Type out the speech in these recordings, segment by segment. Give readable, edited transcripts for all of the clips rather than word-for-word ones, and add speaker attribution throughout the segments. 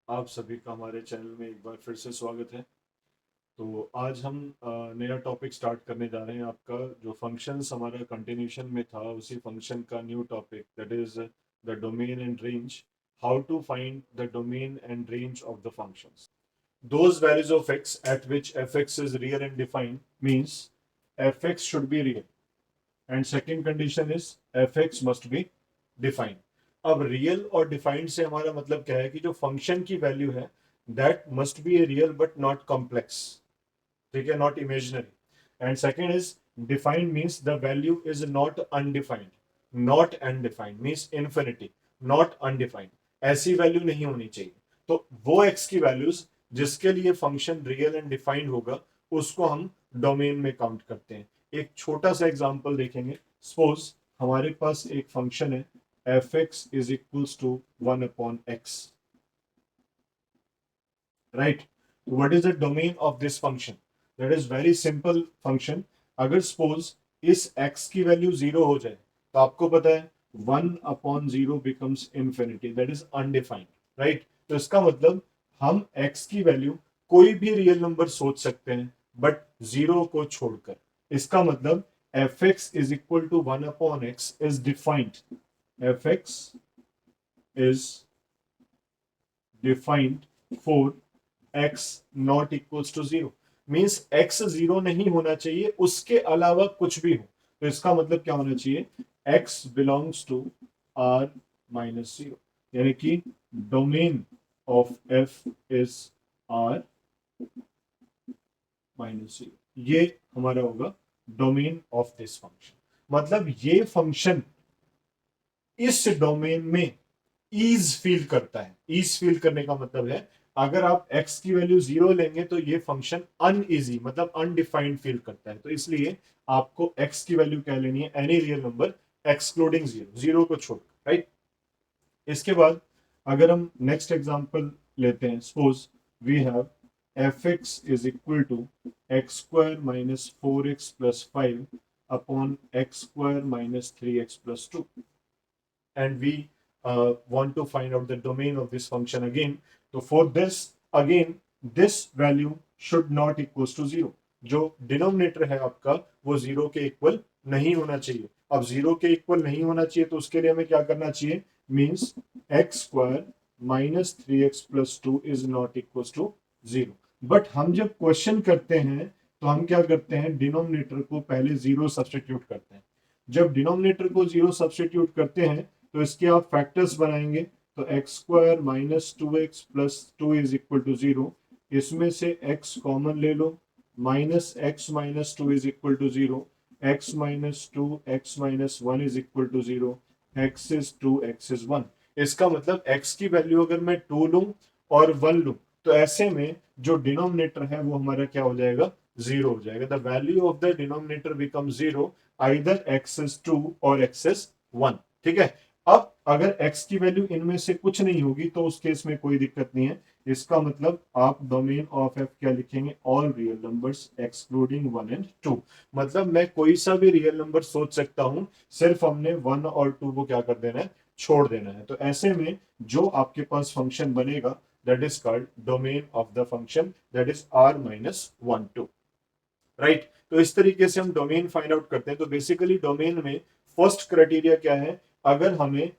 Speaker 1: आप सभी का हमारे चैनल में एक बार फिर से स्वागत है। तो आज हम नया टॉपिक स्टार्ट करने जा रहे हैं। आपका जो फंक्शंस हमारा कंटिन्यूशन में था, उसी फंक्शन का new topic, that is the domain and range. How to find the domain and range of the functions. Those values of x at which fx is real and defined means fx should be real, and second condition is fx must be defined. अब real और defined से हमारा मतलब क्या है कि जो function की वैल्यू है that must be a real but not complex, ठीक है, not imaginary. And second is defined means the value is not undefined, not undefined means infinity, not undefined, ऐसी वैल्यू नहीं होनी चाहिए। तो वो एक्स की वैल्यूज जिसके लिए फंक्शन रियल एंड डिफाइंड होगा उसको हम डोमेन में काउंट करते हैं। एक छोटा सा एग्जांपल देखेंगे। सपोज हमारे पास एक फंक्शन है F x is equals to 1/x, right. What is the domain of this function? That is very simple function. अगर सपोज इस x की वैल्यू 0 हो जाए तो आपको पता है 1/0 becomes infinity, that is undefined, right. तो इसका मतलब हम x की वैल्यू कोई भी रियल नंबर सोच सकते हैं बट 0 को छोड़कर। इसका मतलब F x is equal to 1/x is defined, F x is defined for x not equals to 0। Means x 0 नहीं होना चाहिए, उसके अलावा कुछ भी हो। तो इसका मतलब क्या होना चाहिए? x बिलोंग्स टू r-0, यानी कि domain of f is r-0। ये हमारा होगा डोमेन ऑफ दिस फंक्शन। मतलब ये फंक्शन इस डोमेन में ईज फील करता है। ईज फील करने का मतलब है अगर आप x की वैल्यू 0 लेंगे तो ये फंक्शन अनइजी मतलब अनडिफाइंड फील करता है। तो इसलिए आपको x की वैल्यू क्या लेनी है? एनी रियल नंबर एक्सक्लूडिंग 0, 0 को छोड़, राइट। इसके बाद अगर हम नेक्स्ट एग्जांपल लेते हैं, suppose we have F x is equal to x square minus 4x plus 5 upon X square minus 3x plus 2, and we want to find out the domain of this function again. तो for this again this value should not equals to 0। जो denominator है आपका वो 0 के equal नहीं होना चाहिए। अब 0 के इक्वल नहीं होना चाहिए तो उसके लिए हमें क्या करना चाहिए? Means X square minus 3x plus 2 is not equals to 0। But हम जब क्वेश्चन करते हैं तो हम क्या करते हैं? डिनोमिनेटर को पहले 0 सब्सटीट्यूट करते हैं। जब डिनोमिनेटर को 0 सब्सटीट्यूट करते हैं तो इसके आप फैक्टर्स बनाएंगे। तो x square minus 2x plus 2 is equal to 0। इसमें से x कॉमन ले लो, minus x minus 2 is equal to 0, x minus 2 x minus 1 is equal to 0, x is 2 x is 1। इसका मतलब x की वैल्यू अगर मैं 2 लूं और 1 लूं तो ऐसे में जो डिनोमिनेटर है वो हमारा क्या हो जाएगा? 0 हो जाएगा। The value of the denominator become 0 either x is 2 और x इज 1, ठीक है। अब अगर x की वैल्यू इनमें से कुछ नहीं होगी तो उस केस में कोई दिक्कत नहीं है। इसका मतलब आप डोमेन ऑफ f क्या लिखेंगे? All real numbers excluding 1 and 2। मतलब मैं कोई सा भी रियल नंबर सोच सकता हूं, सिर्फ हमने 1 और 2 को क्या कर देना है? छोड़ देना है। तो ऐसे में जो आपके पास फंक्शन बनेगा that is called domain of the function, that is r-1 2, right. तो इस तरीके से हम डोमेन फाइंड आउट करते हैं। तो बेसिकली डोमेन में फर्स्ट क्राइटेरिया क्या है? अगर हमें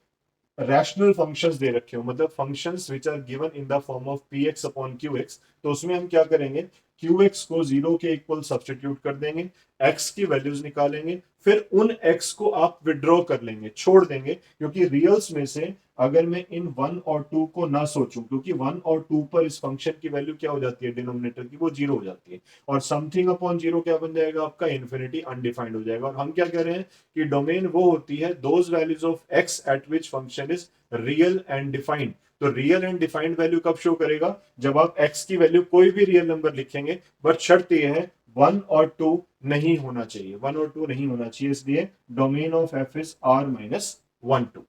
Speaker 1: रैशनल फंक्शंस दे रखे हो, मतलब functions which are given in the form of P X upon Q X, तो उसमें हम क्या करेंगे? क्यू एक्स को 0 के इक्वल सब्सटीट्यूट कर देंगे, एक्स की वैल्यूज निकालेंगे, फिर उन एक्स को आप विड्रॉ कर लेंगे, छोड़ देंगे। क्योंकि रियल्स में से अगर मैं इन 1 और 2 को ना सोचूं, क्योंकि 1 और 2 पर इस फंक्शन की वैल्यू क्या हो जाती है? डिनोमिनेटर की वो 0 हो जाती है। और समथिंग अपॉन 0 क्या बन जाएगा आपका? इन्फिनिटी, अनडिफाइंड हो जाएगा। और हम क्या कह रहे हैं कि डोमेन वो होती है those values of x eight which function is real and defined. तो रियल एंड डिफाइंड वैल्यू कब शो करेगा? जब आप एक्स की वैल्यू कोई भी रियल नंबर लिखेंगे, बट शर्त यह है 1 और 2 नहीं होना चाहिए, 1 और 2 नहीं होना चाहिए। इसलिए domain of F is r-1 2।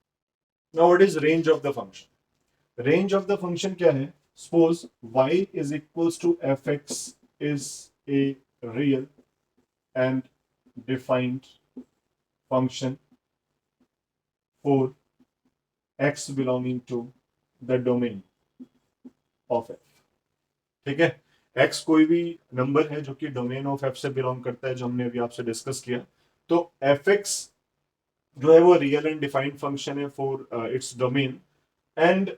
Speaker 1: Now what is range of the function? Range of the function क्या है? Suppose y is equals to F x is a real and defined function for x belonging to the domain of F. ठीक है, X कोई भी number है जो कि domain of F से बिलोंग करता है, जो हमने अभी आपसे डिस्कस किया। तो एफ एक्स जो है वो रियल एंड डिफाइंड फंक्शन है for its domain, and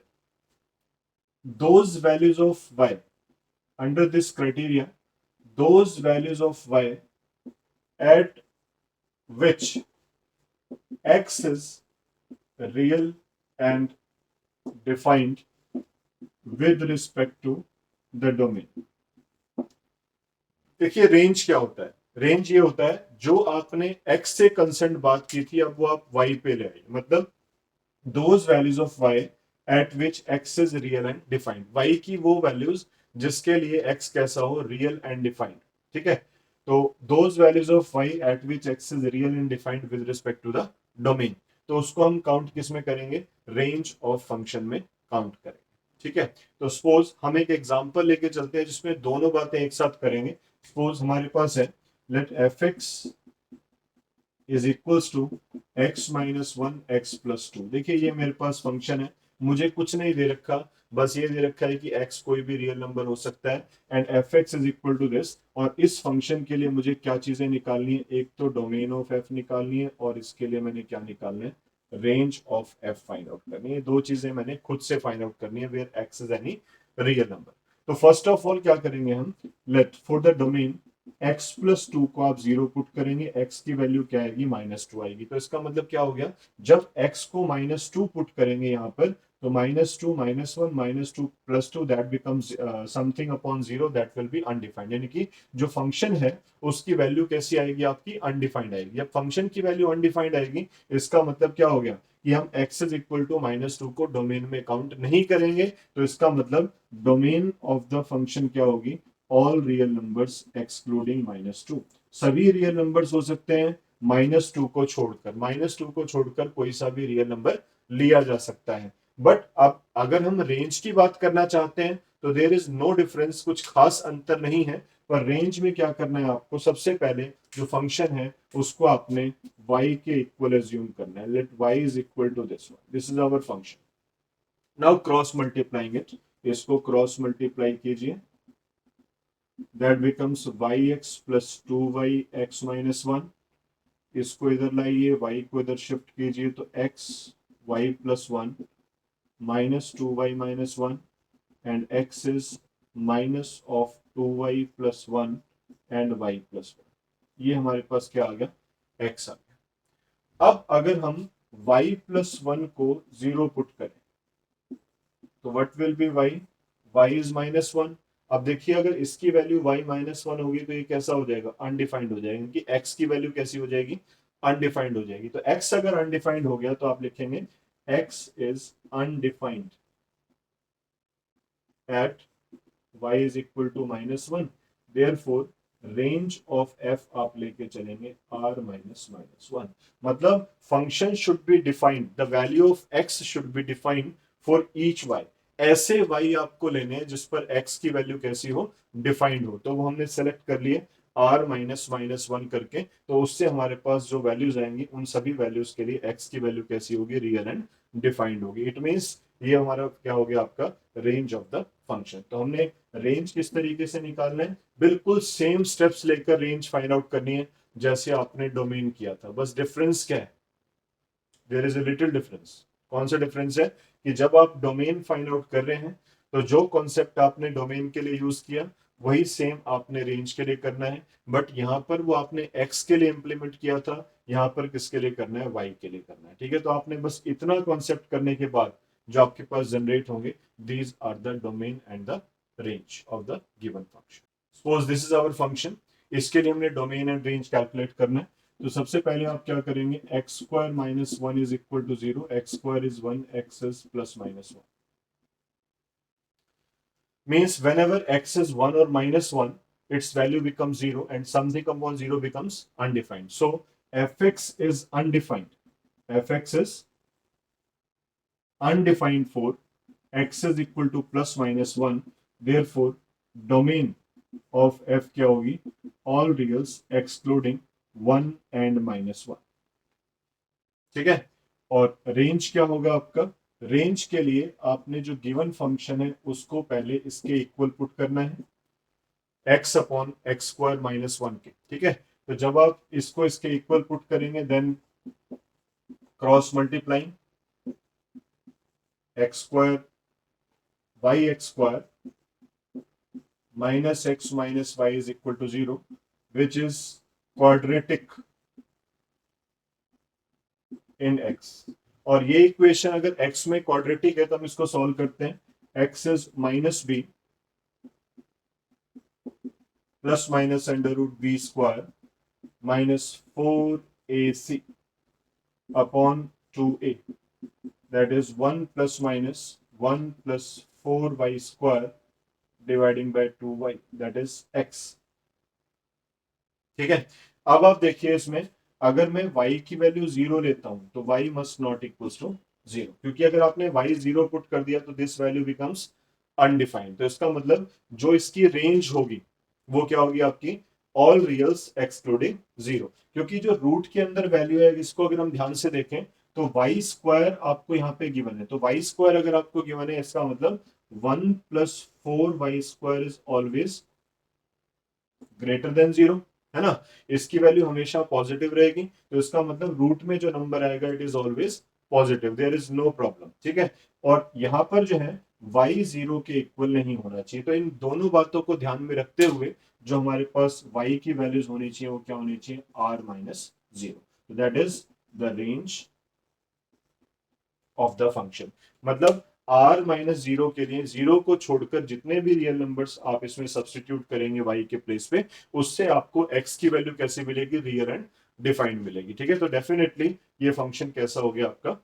Speaker 1: those values of Y under this criteria, those values of Y at which x is real and defined with respect to the domain। देखिए range क्या होता है, range ये होता है जो आपने x से कंसर्न बात की थी, अब वो आप y पे ले आइए, मतलब those values of y at which x is real and defined, y की वो वैल्यूज जिसके लिए x कैसा हो, रियल एंड डिफाइंड। ठीक है, तो those values of y at which x is real and defined with respect to the domain, तो उसको हम काउंट किस में करेंगे, रेंज ऑफ फंक्शन में काउंट करेंगे। ठीक है, तो सपोज हम एक एग्जांपल लेके चलते हैं जिसमें दोनों बातें एक साथ करेंगे। सपोज हमारे पास है let F x is equals to X minus one X plus two. देखिए ये मेरे पास फंक्शन है, मुझे कुछ नहीं दे रखा, बस ये दे रखा है कि x कोई भी रियल नंबर हो सकता है and F x is equal to this. और इस फंक्शन के लिए मुझे क्या चीजें निकालनी है, एक तो डोमेन ऑफ f निकालनी है और इसके लिए मैंने क्या निकालना है, range of f find out करनी है। दो चीजें मैंने खुद से फाइंड आउट करनी है where x is any real number. तो फर्स्ट ऑफ ऑल क्या करेंगे हम, let for the domain x plus two को आप जीरो पुट करेंगे, x की वैल्यू क्या आएगी, माइनस टू आएगी। तो इसका मतलब क्या हो गया, जब x को माइनस टू पुट करेंगे यहाँ पर, तो minus two minus one minus two plus two that becomes something upon zero that will be undefined, यानी कि जो फंक्शन है उसकी वैल्यू कैसी आएगी, आपकी अनडिफाइंड आएगी। जब फंक्शन की वैल्यू अनडिफाइंड आएगी, इसका मतलब क्या हो गया कि हम x is equal to minus two को डोमेन में काउंट नहीं करेंगे। तो इसका मतलब डोमेन ऑफ द फंक्शन क्या होगी, all real numbers excluding minus two. सभी रियल नंबर्स हो सकते हैं माइनस टू को छोड़कर, माइनस टू को छोड़कर कोई सा भी रियल नंबर लिया जा सकता है। बट अब अगर हम रेंज की बात करना चाहते हैं तो देयर इज नो डिफरेंस, कुछ खास अंतर नहीं है। पर रेंज में क्या करना है आपको, सबसे पहले जो फंक्शन है उसको आपने y के इक्वल एज्यूम करना है। Let y is equal to this one, this is our function. Now cross multiplying it, इसको क्रॉस मल्टीप्लाई कीजिए, that becomes yx plus 2yx minus 1। इसको इधर लाइए, y को इधर शिफ्ट कीजिए, तो x y plus 1 minus 2y minus 1 and x is minus of 2y plus 1 and y plus 1। ये हमारे पास क्या आ गया, x आ गया। अब अगर हम y plus 1 को 0 पुट करें तो what will be y, y is minus one. अब देखिए अगर इसकी वैल्यू y माइनस वन होगी तो ये कैसा हो जाएगा, अनडिफाइंड हो जाएगा, क्योंकि x की वैल्यू कैसी हो जाएगी, अनडिफाइंड हो जाएगी। तो x अगर अनडिफाइंड हो गया तो आप लिखेंगे x is undefined at y is equal to minus one. Therefore range of f आप लेके चलेंगे r माइनस माइनस वन। मतलब function should be defined, the value of x should be defined for each y। ऐसे y आपको लेने हैं जिस पर x की वैल्यू कैसी हो, डिफाइंड हो। तो वो हमने सेलेक्ट कर लिए r माइनस माइनस वन करके, तो उससे हमारे पास जो वैल्यूज आएंगी उन सभी वैल्यूज के लिए x की वैल्यू कैसी होगी, रियल एंड डिफाइंड होगी। इट मींस ये हमारा क्या हो गया, आपका रेंज ऑफ द फंक्शन। तो हमने रेंज किस तरीके से निकालना है, बिल्कुल सेम स्टेप्स लेकर रेंज फाइंड आउट करनी है जैसे आपने डोमेन किया था। बस डिफरेंस क्या है, there is a little difference. कौन सा डिफरेंस है कि जब आप डोमेन फाइंड आउट कर रहे हैं तो जो कॉन्सेप्ट आपने डोमेन के लिए यूज किया वही सेम आपने रेंज के लिए करना है। बट यहां पर वो आपने एक्स के लिए इंप्लीमेंट किया था, यहां पर किसके लिए करना है, वाई के लिए करना है। ठीक है, तो आपने बस इतना कॉन्सेप्ट करने के बाद जो आपके पास जनरेट होंगे, these are the domain and the range of the given function. Suppose this is our function, इसके लिए हमने डोमेन एंड रेंज कैलकुलेट करना है। तो सबसे पहले आप क्या करेंगे, X square minus one is equal to zero, X square is one, X is plus minus one. Means whenever x is 1 or minus 1, its value becomes 0 and something upon 0 becomes undefined. So fx is undefined. Fx is undefined for x is equal to plus minus 1. Therefore, domain of f क्या होगी, all reals excluding 1 and minus 1। ठीक है, और range क्या होगा आपका, range के लिए आपने जो गिवन फंक्शन है उसको पहले इसके इक्वल पुट करना है, X upon X square minus one के, ठीक है। तो जब आप इसको इसके इक्वल पुट करेंगे then cross multiplying X square Y X square minus y is equal to 0, which is quadratic in x. और ये इक्वेशन अगर x में क्वाड्रेटिक है तो हम इसको सॉल्व करते हैं। x is minus B plus minus under root B square minus 4ac upon 2a, that is 1 plus minus 1 plus 4y square dividing by 2y, that is x, ठीक है। अब आप देखिए इसमें अगर मैं y की वैल्यू 0 लेता हूं तो y must not equals to 0, क्योंकि अगर आपने y 0 पुट कर दिया तो दिस वैल्यू बिकम्स अनडिफाइंड। तो इसका मतलब जो इसकी रेंज होगी वो क्या होगी आपकी, ऑल रियल्स एक्सक्लूडिंग 0, क्योंकि जो रूट के अंदर वैल्यू है इसको अगर हम ध्यान से देखें तो वाई स्क्वायर आपको यहाँ पे गिवन है, तो वाई स्क्वायर अगर आपको गिवन है इसका मतलब 1 plus 4y square is always greater than 0, है ना। इसकी वैल्यू हमेशा पॉजिटिव रहेगी, तो इसका मतलब रूट में जो नंबर आएगा it is always positive, there is no problem, ठीक है। और यहाँ पर जो है y 0 के इक्वल नहीं होना चाहिए। तो इन दोनों बातों को ध्यान में रखते हुए जो हमारे पास y की वैल्यूज होनी चाहिए वो क्या होनी चाहिए, r minus 0, that is the range of the function. मतलब r माइनस 0 के लिए 0 को छोड़कर जितने भी रियल नंबर्स आप इसमें सब्सटीट्यूट करेंगे y के प्लेस पे, उससे आपको x की वैल्यू कैसे मिलेगी, रियल एंड डिफाइंड मिलेगी, ठीक है। तो डेफिनेटली ये फंक्शन कैसा हो गया आपका,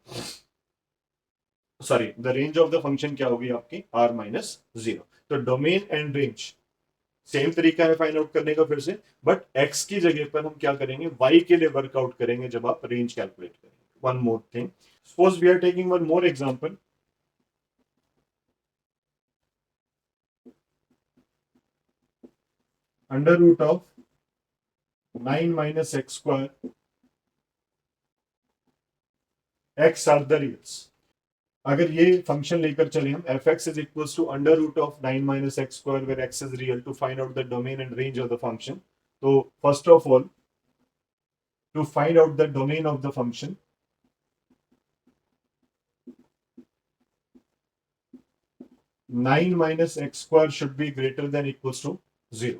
Speaker 1: sorry the range of the function क्या होगी आपकी, r माइनस 0। तो डोमेन एंड रेंज सेम तरीका है फाइंड आउट करने का फिर से, बट x की जगह पर हम क्या करेंगे, y के लिए वर्कआउट करेंगे जब आप रेंज कैलकुलेट करेंगे। One more thing, suppose we are taking one more example, under root of 9 minus x square, x are the reals. अगर ये फंक्शन लेकर चले हम, f x is equals to under root of 9 minus x square where x is real, to find out the domain and range of the function. तो first of all to find out the domain of the function, nine minus x square should be greater than equals to 0,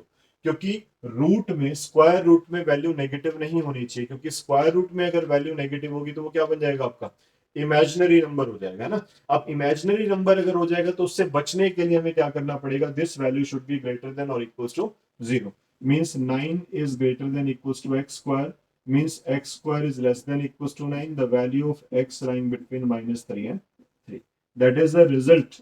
Speaker 1: क्योंकि root में, square root में value negative नहीं होनी चाहिए, क्योंकि square root में अगर वैल्यू नेगेटिव होगी तो वो क्या बन जाएगा आपका, इमेजिनरी नंबर हो जाएगा ना। अब इमेजिनरी नंबर अगर हो जाएगा तो उससे बचने के लिए हमें क्या करना पड़ेगा, this value should be greater than और equals to 0, means 9 is greater than equals to x square, means x square is less than equals to 9, the value of x lying between minus 3 and 3, that is the result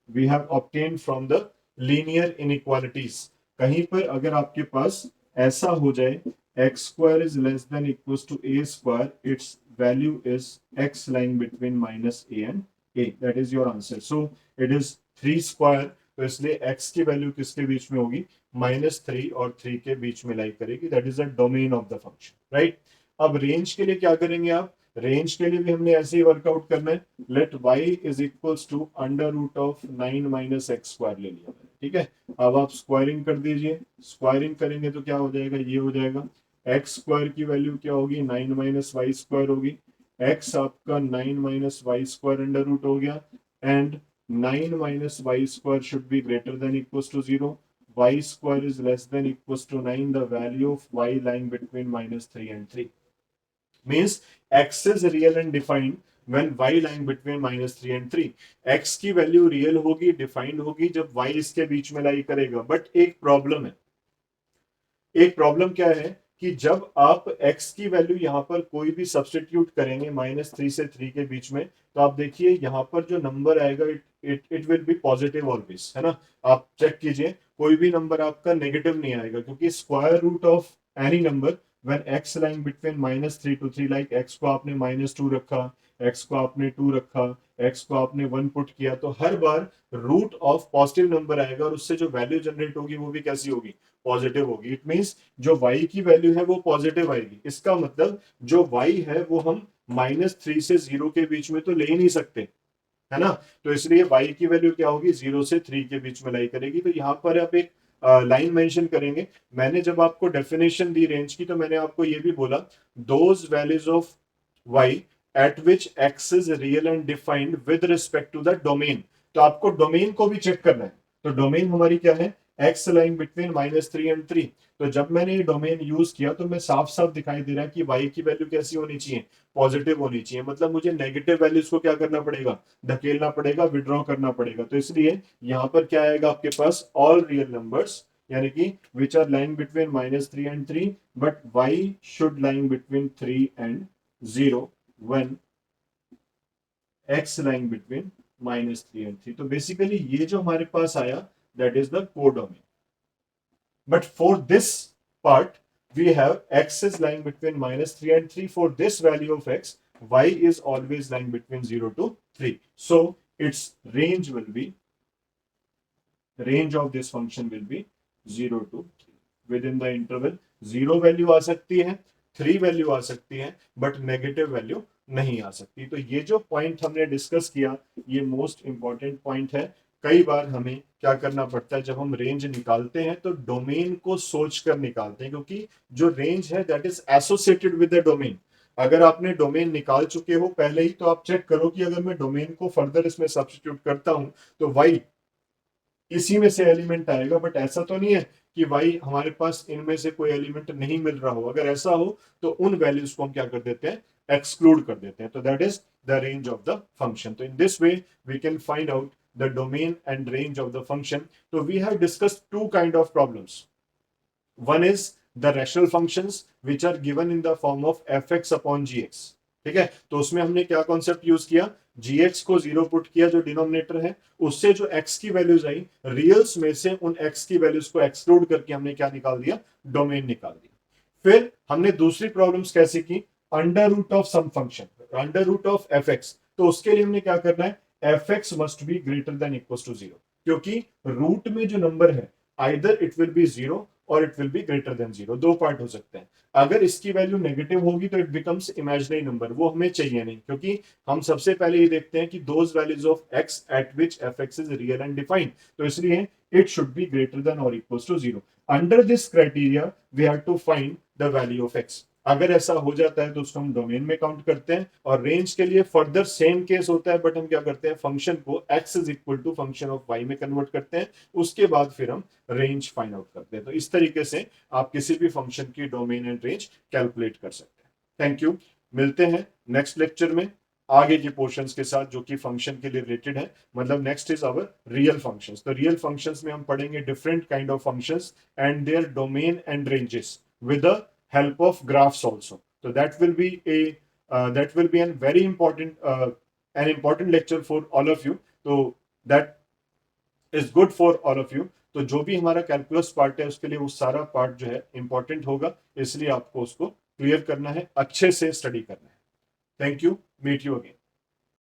Speaker 1: we have obtained from the linear inequalities। कहीं पर अगर आपके पास ऐसा हो जाए x square is less than equals to a square, its value is x lying between minus a and a, that is your answer। so it is 3 square, तो इसलिए x की वैल्यू किसके बीच में होगी, -3 और 3 के बीच में लाई करेगी, that is the domain of the function, right. अब रेंज के लिए क्या करेंगे आप, रेंज के लिए भी हमने ऐसे ही वर्कआउट करना है, let y is equals to under root of 9 minus x square ले लिया मैंने, ठीक है। अब आप स्क्वायरिंग कर दीजिए, स्क्वायरिंग करेंगे तो क्या हो जाएगा, ये हो जाएगा, एक्स स्क्वायर की वैल्यू क्या होगी, 9 माइनस वाई स्क्वायर होगी, एक्स आपका 9 minus Y square under root हो गया, and 9 minus y square should be greater than equals to 0, y square is less than equals to 9, the value of y lying between -3 and 3, means x is real and defined when y lying between -3 and 3। x की value real होगी, defined होगी जब y इसके बीच में लाई करेगा, but एक problem है, एक प्रॉब्लम क्या है कि जब आप x की वैल्यू यहाँ पर कोई भी सब्सटीट्यूट करेंगे -3 से 3 के बीच में, तो आप देखिए यहाँ पर जो नंबर आएगा it will be positive always, है ना। आप चेक कीजिए कोई भी नंबर आपका नेगेटिव नहीं आएगा, क्योंकि square root of any number when x lying between -3 to 3, like x को आपने -2 रखा, x को आपने 2 रखा, x को आपने 1 पुट किया, तो हर बार रूट ऑफ पॉजिटिव नंबर आएगा और उससे जो वैल्यू जनरेट होगी वो भी कैसी होगी, पॉजिटिव होगी। इट मींस जो y की वैल्यू है वो पॉजिटिव आएगी, इसका मतलब जो y है वो हम -3 से 0 के बीच में तो ले ही नहीं सकते, है ना। तो इसलिए y की वैल्यू क्या होगी, 0 से 3 के बीच में लाई करेगी। तो यहाँ पर आप एक लाइन मेंशन करेंगे। मैंने जब आपको डेफिनेशन दी रेंज की तो मैंने आपको ये भी बोला, those values of y at which x is real and defined with respect to the domain. तो आपको डोमेन को भी चेक करना है। तो डोमेन हमारी क्या है, x लाइन बिटवीन -3 एंड 3। तो जब मैंने ये डोमेन यूज किया तो मैं साफ साफ दिखाई दे रहा है कि y की वैल्यू कैसी होनी चाहिए, पॉजिटिव होनी चाहिए। मतलब मुझे नेगेटिव वैल्यूज को क्या करना पड़ेगा, धकेलना पड़ेगा, विड्रॉ करना पड़ेगा। तो इसलिए यहां पर क्या आएगा आपके पास, ऑल रियल नंबर्स, यानी कि which are lying between -3 and 3, but y should lying between 3 and 0 when x lying between -3 and 3। तो बेसिकली ये जो हमारे पास आया, that is the codomain. But for this part, we have x is lying between -3 and 3. For this value of x, y is always lying between 0 to 3. So its range of this function will be 0 to 3. Within the interval 0 value आ सकती है, 3 value आ सकती है, but negative value नहीं आ सकती। तो ये जो point हमने डिस्कस किया, ये मोस्ट इंपॉर्टेंट पॉइंट है। कई बार हमें क्या करना पड़ता है, जब हम रेंज निकालते हैं तो डोमेन को सोच कर निकालते हैं, क्योंकि जो रेंज है that is associated with the domain. अगर आपने डोमेन निकाल चुके हो पहले ही, तो आप चेक करो कि अगर मैं डोमेन को फर्दर इसमें सब्स्टिट्यूट करता हूं तो वाई इसी में से एलिमेंट आएगा। बट ऐसा तो नहीं है कि वाई हमारे पास इनमें से कोई एलिमेंट नहीं मिल रहा हो। अगर ऐसा हो तो उन वैल्यूज को हम क्या कर देते हैं, एक्सक्लूड कर देते हैं। तो that is the range of the function. तो in this way we can find out the domain and range of the function. So we have discussed two kind of problems. One is the rational functions which are given in the form of fx upon gx. ठीक है, तो उसमें हमने क्या concept use किया, gx को 0 put किया जो डिनोमिनेटर है, उससे जो x की वैल्यूज आई रियल्स में से उन x की वैल्यूज को एक्सक्लूड करके हमने क्या निकाल दिया, डोमेन निकाल दिया। फिर हमने दूसरी प्रॉब्लम्स कैसे की, under root of some function, under root of fx। तो उसके लिए हमने क्या करना है, fx must be greater than equals to 0, क्योंकि रूट में जो नंबर है आइदर इट विल बी 0 और it will be greater then 0, दो पार्ट हो सकते हैं। अगर इसकी वैल्यू नेगेटिव होगी तो इट बिकम्स इमेजिनरी नंबर, वो हमें चाहिए नहीं, क्योंकि हम सबसे पहले ये देखते हैं कि those values of x at which fx is real and defined. तो इसलिए it should be greater than और equals to 0। Under this criteria we have to find the value of x। अगर ऐसा हो जाता है तो उसको हम डोमेन में काउंट करते हैं। और रेंज के लिए फर्दर सेम केस होता है, बट हम क्या करते हैं, फंक्शन को x is equal to function of y में कन्वर्ट करते हैं, उसके बाद फिर हम रेंज फाइंड आउट करते हैं। तो इस तरीके से आप किसी भी फंक्शन की डोमेन एंड रेंज कैलकुलेट कर सकते हैं। थैंक यू, मिलते हैं नेक्स्ट लेक्चर में आगे के पोर्शंस के साथ जो कि फंक्शन के लिए रिलेटेड है। मतलब next is our real functions. तो रियल फंक्शंस में हम पढ़ेंगे different kind of functions and their domain and ranges with the help of graphs also. So that will be a very important an important lecture for all of you. So that is good for all of you. तो जो भी हमारा calculus part है उसके लिए वो सारा part जो है इंपॉर्टेंट होगा, इसलिए आपको उसको क्लियर करना है, अच्छे से स्टडी करना है। Thank you, meet you again.